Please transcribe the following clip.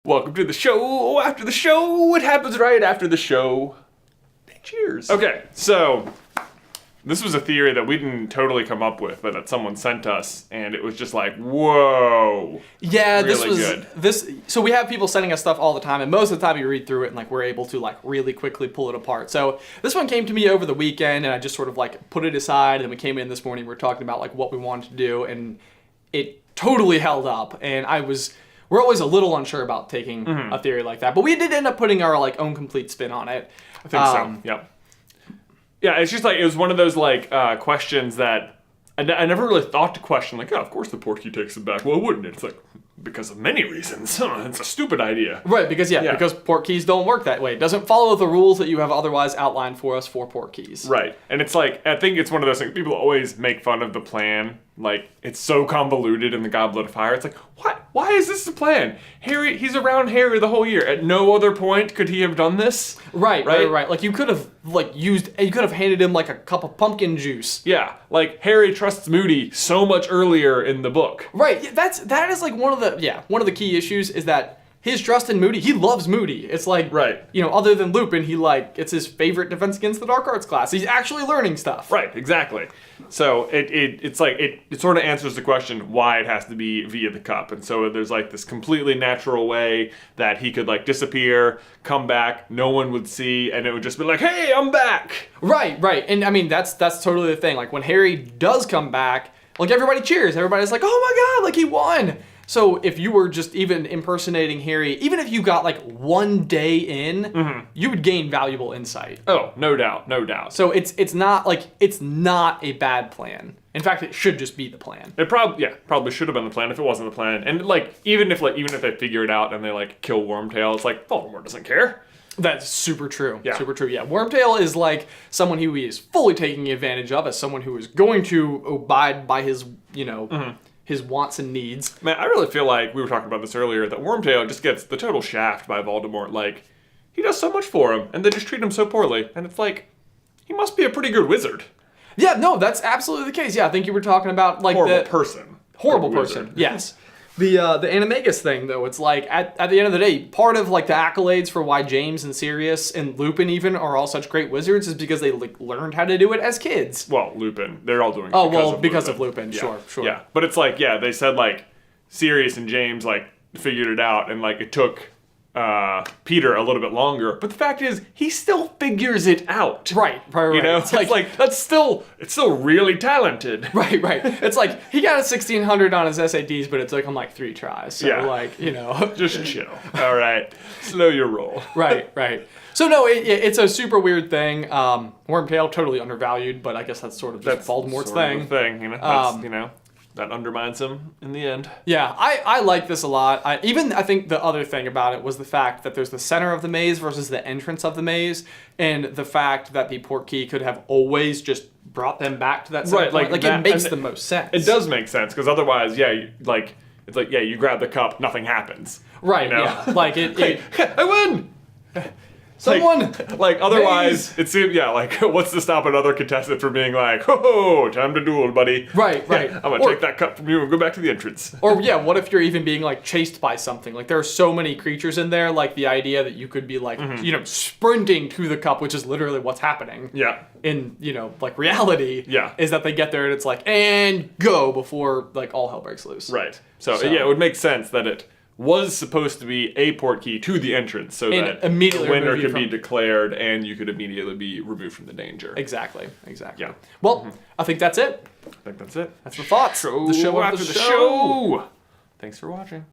Welcome to the show after the show. What happens right after the show? Cheers. Okay, so this was a theory that we didn't totally come up with, but that someone sent us, and it was just like, whoa. Yeah, really good. So we have people sending us stuff all the time, and most of the time you read through it and like we're able to like really quickly pull it apart. So this one came to me over the weekend, and I just sort of like put it aside, and then we came in this morning, we were talking about like what we wanted to do, and it totally held up, and we're always a little unsure about taking a theory like that, but we did end up putting our like own complete spin on it. I think so. Yep. Yeah, it's just like it was one of those like questions that I never really thought to question. Like, oh, of course the portkey takes it back. Well, wouldn't it? It's like because of many reasons. It's a stupid idea. Right, because because portkeys don't work that way. It doesn't follow the rules that you have otherwise outlined for us for portkeys. Right, and it's like I think it's one of those things. People always make fun of the plan. Like, it's so convoluted in the Goblet of Fire. It's like, what? Why is this the plan? Harry, he's around Harry the whole year. At no other point could he have done this. Right. Like, you could have, you could have handed him, like, a cup of pumpkin juice. Yeah, like, Harry trusts Moody so much earlier in the book. Right, that is, like, one of the key issues is that his trust in Moody, he loves Moody. It's like, other than Lupin, it's his favorite Defense Against the Dark Arts class. He's actually learning stuff. Right, exactly. So it's like, it sort of answers the question why it has to be via the cup. And so there's like this completely natural way that he could like disappear, come back, no one would see, and it would just be like, hey, I'm back. Right. And I mean, that's totally the thing. Like when Harry does come back, like everybody cheers. Everybody's like, oh my God, like he won. So if you were just even impersonating Harry, even if you got like one day in, you would gain valuable insight. Oh, no doubt. So it's not a bad plan. In fact, it should just be the plan. It probably should have been the plan if it wasn't the plan. And like even if they figure it out and they like kill Wormtail, it's like Volemort doesn't care. That's super true. Yeah. Super true. Yeah. Wormtail is like someone who he is fully taking advantage of as someone who is going to abide by his, his wants and needs. Man, I really feel like, we were talking about this earlier, that Wormtail just gets the total shaft by Voldemort. Like, he does so much for him, and they just treat him so poorly. And it's like, he must be a pretty good wizard. Yeah, no, that's absolutely the case. Yeah, I think you were talking about like Horrible person. Yes. The Animagus thing, though, it's like, at the end of the day, part of, like, the accolades for why James and Sirius and Lupin even are all such great wizards is because they, like, learned how to do it as kids. Well, Lupin. They're all doing it because of Lupin. Sure. Yeah, but it's like, they said, like, Sirius and James, like, figured it out, and, like, it took Peter a little bit longer. But the fact is, he still figures it out. Right. You know? It's like it's still really talented. Right. It's like, he got a 1600 on his SATs, but it took him like 3 tries. So just chill. All right. Slow your roll. Right. So no, it's a super weird thing. Wormtail, totally undervalued, but I guess that's sort of just Voldemort's thing. That undermines him in the end. Yeah, I like this a lot. I think the other thing about it was the fact that there's the center of the maze versus the entrance of the maze, and the fact that the portkey could have always just brought them back to that center point. Like it makes the most sense. It does make sense, because otherwise, you grab the cup, nothing happens. Right, yeah. Like I win! Someone! Like otherwise, it seems, what's to stop another contestant from being like, ho, time to duel, buddy. Right. I'm gonna take that cup from you and go back to the entrance. Or, what if you're even being, like, chased by something? Like, there are so many creatures in there, like, the idea that you could be, like, sprinting to the cup, which is literally what's happening. Yeah. In, like, reality. Yeah. Is that they get there and it's like, and go, before, like, all hell breaks loose. Right. So, it would make sense that it was supposed to be a portkey to the entrance so that the winner could be declared and you could immediately be removed from the danger. Exactly. Yeah. Well, I think that's it. That's the thoughts. The show after the show. Thanks for watching.